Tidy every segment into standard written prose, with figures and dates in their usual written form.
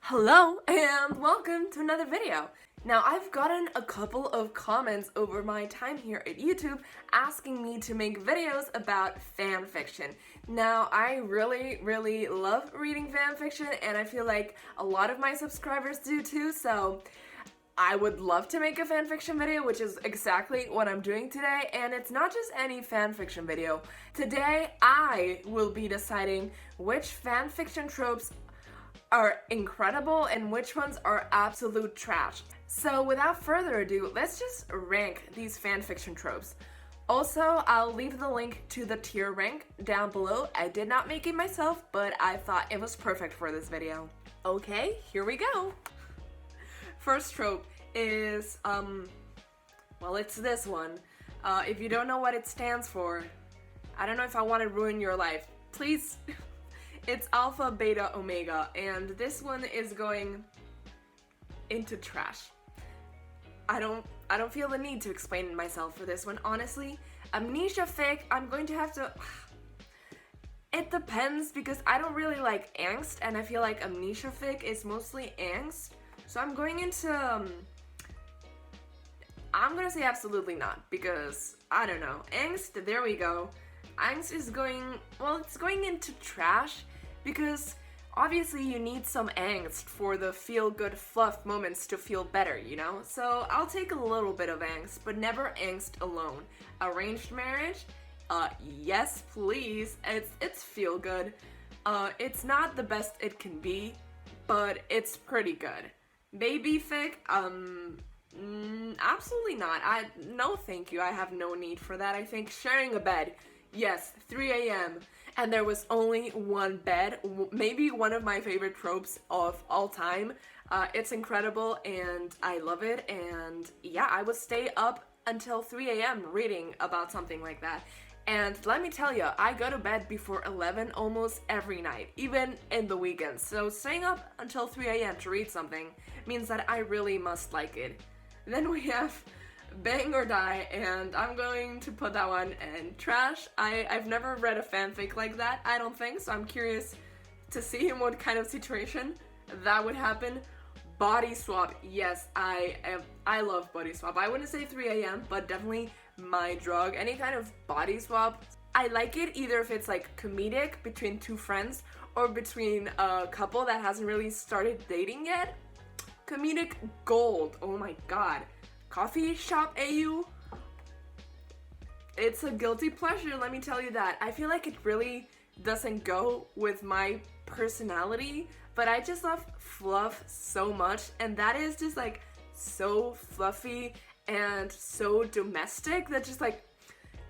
Hello and welcome to another video. Now I've gotten a couple of comments over my time here at YouTube asking me to make videos about fan fiction. Now I really love reading fan fiction and I feel like a lot of my subscribers do too, so I would love to make a fanfiction video, which is exactly what I'm doing today, and it's not just any fanfiction video. Today, I will be deciding which fanfiction tropes are incredible and which ones are absolute trash. So without further ado, let's just rank these fanfiction tropes. Also, I'll leave the link to the tier rank down below. I did not make it myself, but I thought it was perfect for this video. Okay, here we go. First trope is, well, it's this one. If you don't know what it stands for, I don't know if I want to ruin your life. Please, it's Alpha, Beta, Omega, and this one is going into trash. I don't feel the need to explain myself for this one, honestly. Amnesia fic, I'm going to have to... It depends, because I don't really like angst, and I feel like amnesia fic is mostly angst. So I'm going into, I'm gonna say absolutely not, because, I don't know, angst, there we go. Angst is going, well, it's going into trash, because obviously you need some angst for the feel-good fluff moments to feel better, you know? So I'll take a little bit of angst, but never angst alone. Arranged marriage? Yes, please. It's feel-good. It's not the best it can be, but it's pretty good. Baby fic, absolutely not. No thank you, I have no need for that. I think sharing a bed, yes, 3 a.m. and there was only one bed, maybe one of my favorite tropes of all time. It's incredible and I love it, and yeah, I would stay up until 3 a.m. reading about something like that. And let me tell you, I go to bed before 11 almost every night, even in the weekends. So staying up until 3 a.m. to read something means that I really must like it. Then we have Bang or Die, and I'm going to put that one in trash. I've never read a fanfic like that, I don't think, so I'm curious to see in what kind of situation that would happen. Body swap, yes, I love body swap. I wouldn't say 3 a.m., but definitely my drug. Any kind of body swap, I like it either if it's like comedic between two friends or between a couple that hasn't really started dating yet. Comedic gold, oh my god. Coffee shop AU, it's a guilty pleasure, let me tell you that. I feel like it really doesn't go with my personality, but I just love fluff so much, and that is just like so fluffy and so domestic that just like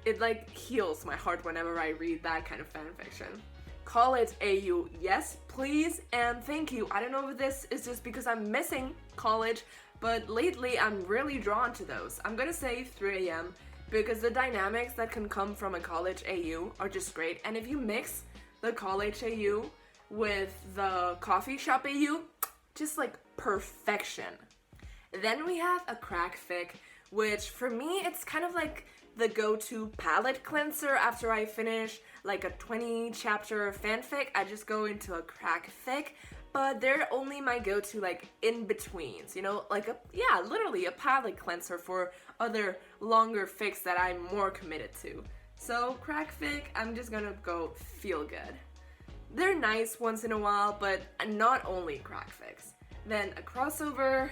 it like heals my heart whenever I read that kind of fanfiction. College AU, yes please and thank you. I don't know if this is just because I'm missing college, but lately I'm really drawn to those. I'm gonna say 3 a.m. because the dynamics that can come from a college AU are just great, and if you mix the college AU with the coffee shop AU, just like perfection. Then we have a crack fic, which for me it's kind of like the go-to palette cleanser after I finish like a 20 chapter fanfic. I just go into a crack fic, but they're only my go-to like in-betweens, you know, like literally a palette cleanser for other longer fics that I'm more committed to. So crack fic, I'm just gonna go feel good. They're nice once in a while, but not only crack fics. Then a crossover,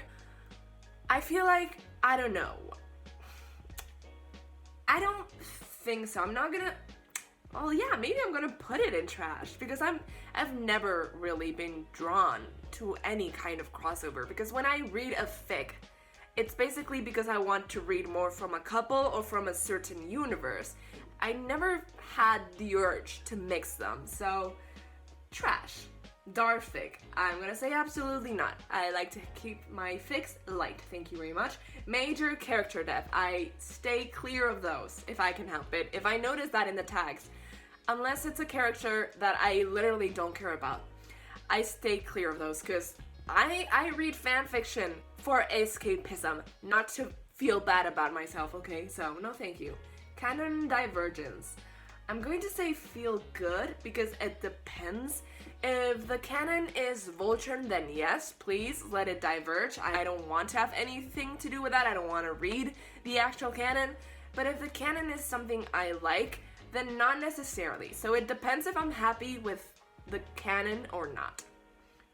I feel like, I don't know. I don't think so. I'm not gonna, well yeah, maybe I'm gonna put it in trash because I've never really been drawn to any kind of crossover, because when I read a fic, it's basically because I want to read more from a couple or from a certain universe. I never had the urge to mix them, so trash. Dark fic, I'm gonna say absolutely not. I like to keep my fics light, thank you very much. Major character death, I stay clear of those if I can help it. If I notice that in the tags, unless it's a character that I literally don't care about, I stay clear of those, because I read fanfiction for escapism, not to feel bad about myself, okay? So no thank you. Canon divergence, I'm going to say feel good because it depends. If the canon is Voltron, then yes, please let it diverge. I don't want to have anything to do with that. I don't want to read the actual canon. But if the canon is something I like, then not necessarily. So it depends if I'm happy with the canon or not.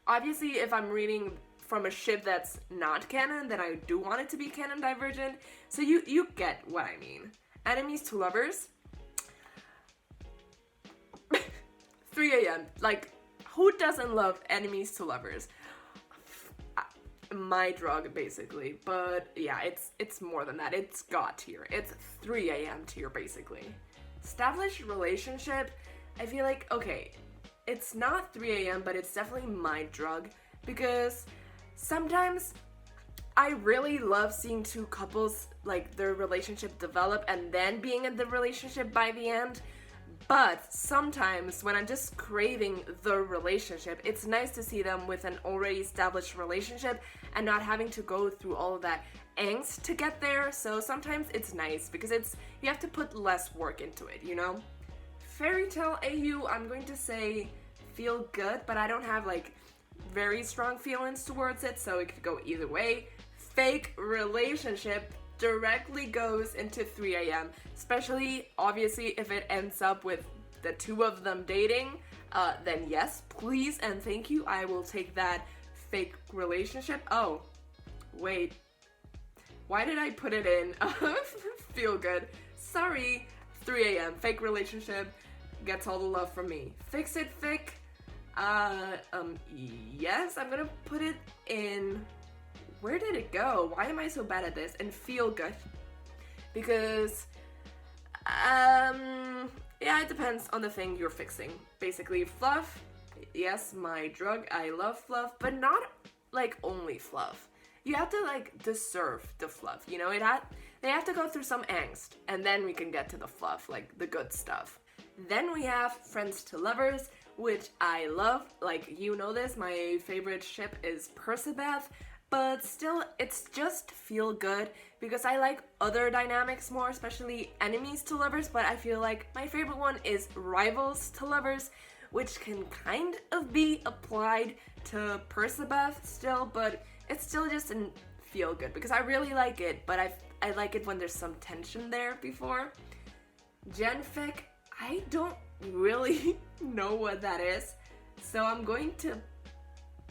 Obviously, if I'm reading from a ship that's not canon, then I do want it to be canon divergent. So you get what I mean. Enemies to lovers. 3 a.m. Like, who doesn't love enemies to lovers? My drug, basically. But yeah, it's more than that. It's God tier. It's 3 a.m. tier, basically. Established relationship, I feel like, okay, it's not 3 a.m., but it's definitely my drug, because sometimes I really love seeing two couples, like, their relationship develop and then being in the relationship by the end. But sometimes when I'm just craving the relationship, it's nice to see them with an already established relationship and not having to go through all of that angst to get there. So sometimes it's nice because you have to put less work into it, you know? Fairy Tale AU, I'm going to say feel good, but I don't have like very strong feelings towards it, so it could go either way. Fake relationship directly goes into 3 a.m. Especially, obviously, if it ends up with the two of them dating, then yes, please and thank you. I will take that fake relationship. Oh, wait. Why did I put it in? Feel good. Sorry. 3 a.m. Fake relationship gets all the love from me. Fix it, fic. Yes, I'm gonna put it in... Where did it go? Why am I so bad at this? And feel good. Because, yeah, it depends on the thing you're fixing. Basically, fluff, yes, my drug, I love fluff, but not, like, only fluff. You have to, like, deserve the fluff, you know? They have to go through some angst, and then we can get to the fluff, like, the good stuff. Then we have friends to lovers, which I love. Like, you know this, my favorite ship is Persebeth. But still, it's just feel good because I like other dynamics more, especially enemies to lovers, but I feel like my favorite one is rivals to lovers, which can kind of be applied to Persebeth still, but it's still just a feel good because I really like it, but I like it when there's some tension there before. Genfic, I don't really know what that is, so I'm going to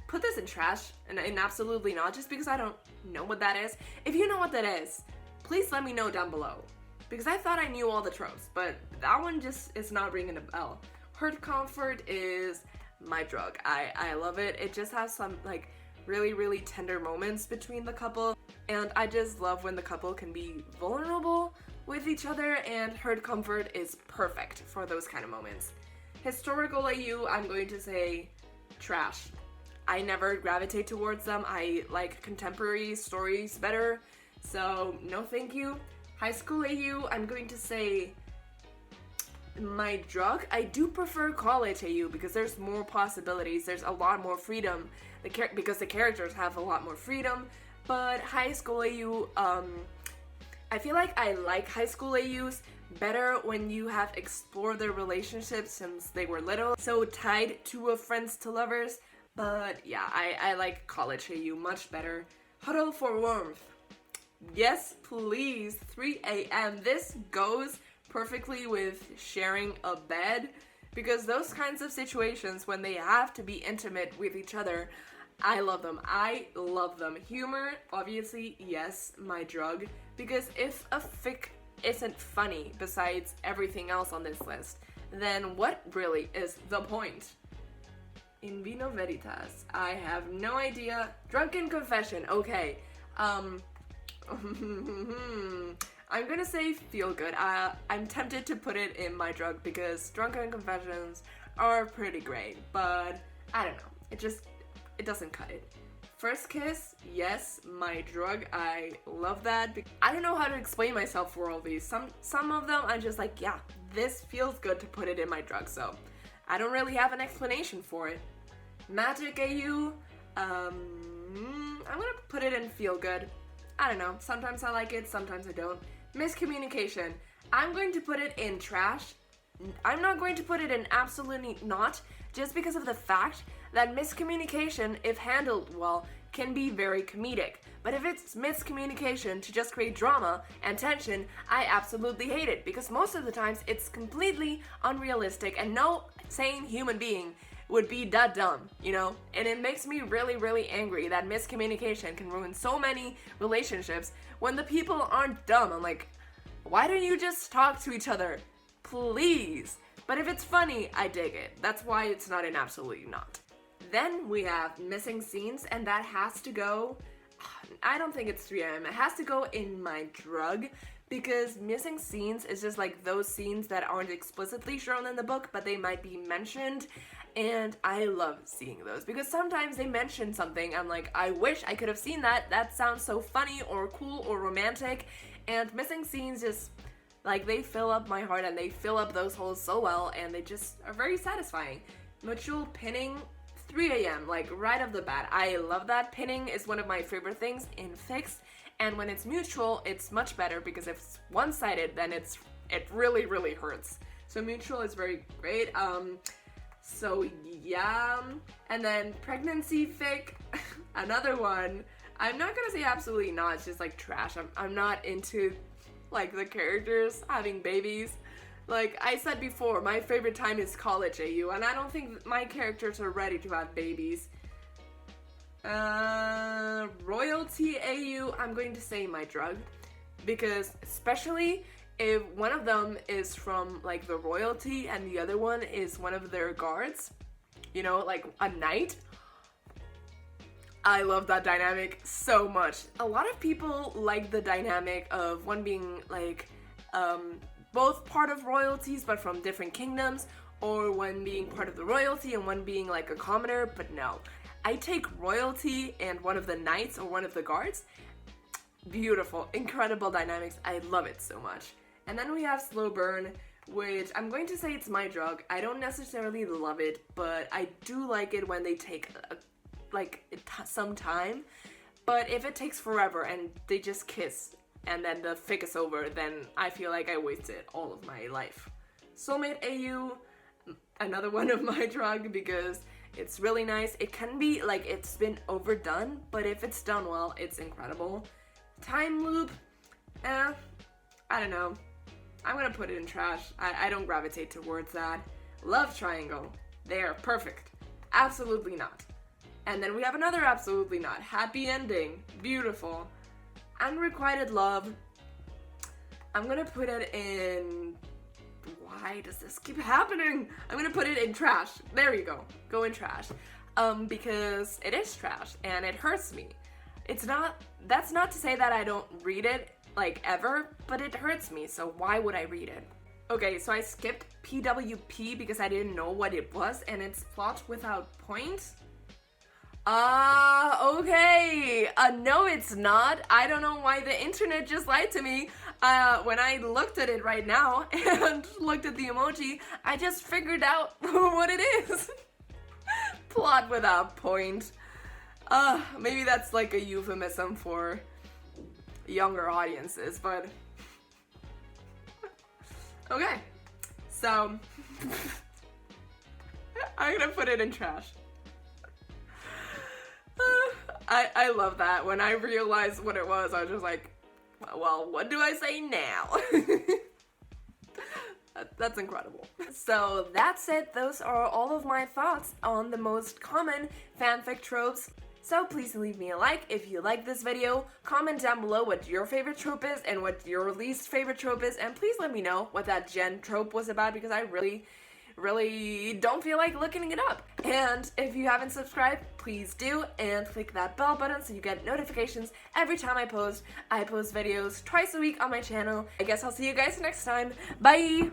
put this in trash, and absolutely not, just because I don't know what that is. If you know what that is, please let me know down below, because I thought I knew all the tropes, but that one just is not ringing a bell. Hurt comfort is my drug. I love it. It just has some, like, really, really tender moments between the couple, and I just love when the couple can be vulnerable with each other, and Hurt comfort is perfect for those kind of moments. Historical AU, I'm going to say trash. I never gravitate towards them. I like contemporary stories better, so no thank you. High school AU, I'm going to say my drug. I do prefer college AU because there's more possibilities. There's a lot more freedom because the characters have a lot more freedom, but high school AU, I feel like I like high school AUs better when you have explored their relationships since they were little, so tied to a friends to lovers. But yeah, I like college AU much better. Huddle for warmth. Yes, please. 3 a.m. This goes perfectly with sharing a bed, because those kinds of situations when they have to be intimate with each other, I love them. I love them. Humor, obviously, yes, my drug, because if a fic isn't funny besides everything else on this list, then what really is the point? In Vino Veritas, I have no idea. Drunken Confession, okay. I'm gonna say feel good. I'm tempted to put it in my drug because Drunken Confessions are pretty great, but I don't know. It doesn't cut it. First Kiss, yes, my drug. I love that. I don't know how to explain myself for all these. Some of them I'm just like, yeah, this feels good to put it in my drug, so I don't really have an explanation for it. Magic AU, I'm gonna put it in feel good. I don't know, sometimes I like it, sometimes I don't. Miscommunication, I'm going to put it in trash. I'm not going to put it in absolutely not, just because of the fact that miscommunication, if handled well, can be very comedic. But if it's miscommunication to just create drama and tension, I absolutely hate it, because most of the times it's completely unrealistic and no sane human being would be that dumb, you know? And it makes me really, really angry that miscommunication can ruin so many relationships when the people aren't dumb. I'm like, why don't you just talk to each other? Please. But if it's funny, I dig it. That's why it's not an absolutely not. Then we have missing scenes, and that has to go, I don't think it's 3 a.m. It has to go in my drug, because missing scenes is just like those scenes that aren't explicitly shown in the book, but they might be mentioned, and I love seeing those, because sometimes they mention something, I'm like, I wish I could have seen that, that sounds so funny, or cool, or romantic, and missing scenes just, like, they fill up my heart, and they fill up those holes so well, and they just are very satisfying. Mutual pinning, 3 a.m., like right off the bat. I love that. Pinning is one of my favorite things in fics, and when it's mutual, it's much better, because if it's one-sided, then it really, really hurts. So mutual is very great. So yeah, and then pregnancy fic, another one. I'm not gonna say absolutely not, it's just like trash. I'm not into like the characters having babies. Like I said before, my favorite time is college AU, and I don't think my characters are ready to have babies. Royalty AU, I'm going to say my drug, because especially if one of them is from like the royalty and the other one is one of their guards, you know, like a knight. I love that dynamic so much. A lot of people like the dynamic of one being like both part of royalties but from different kingdoms, or one being part of the royalty and one being like a commoner, but no. I take royalty and one of the knights or one of the guards. Beautiful, incredible dynamics. I love it so much. And then we have slow burn, which I'm going to say it's my drug. I don't necessarily love it, but I do like it when they take some time. But if it takes forever and they just kiss and then the fic is over, then I feel like I wasted all of my life. Soulmate AU, another one of my drug, because it's really nice. It can be like it's been overdone, but if it's done well, it's incredible. Time loop, I don't know. I'm gonna put it in trash. I don't gravitate towards that. Love triangle, they're perfect. Absolutely not. And then we have another absolutely not. Happy ending, beautiful. Unrequited love, I'm gonna put it in, why does this keep happening? I'm gonna put it in trash. There you go, go in trash. Because it is trash and it hurts me. That's not to say that I don't read it, like ever, but it hurts me, so why would I read it? Okay, so I skipped PWP because I didn't know what it was, and it's plot without point. Okay. No, it's not. I don't know why the internet just lied to me. When I looked at it right now and looked at the emoji, I just figured out what it is. Plot without point. Maybe that's like a euphemism for younger audiences, but okay. So I'm gonna put it in trash. I love that. When I realized what it was, I was just like, well, what do I say now? That's incredible. So that's it. Those are all of my thoughts on the most common fanfic tropes. So please leave me a like if you like this video, comment down below what your favorite trope is and what your least favorite trope is, and please let me know what that Jen trope was about, because I really don't feel like looking it up. And if you haven't subscribed, please do, and click that bell button so you get notifications every time I post. I post videos twice a week on my channel. I guess I'll see you guys next time. Bye!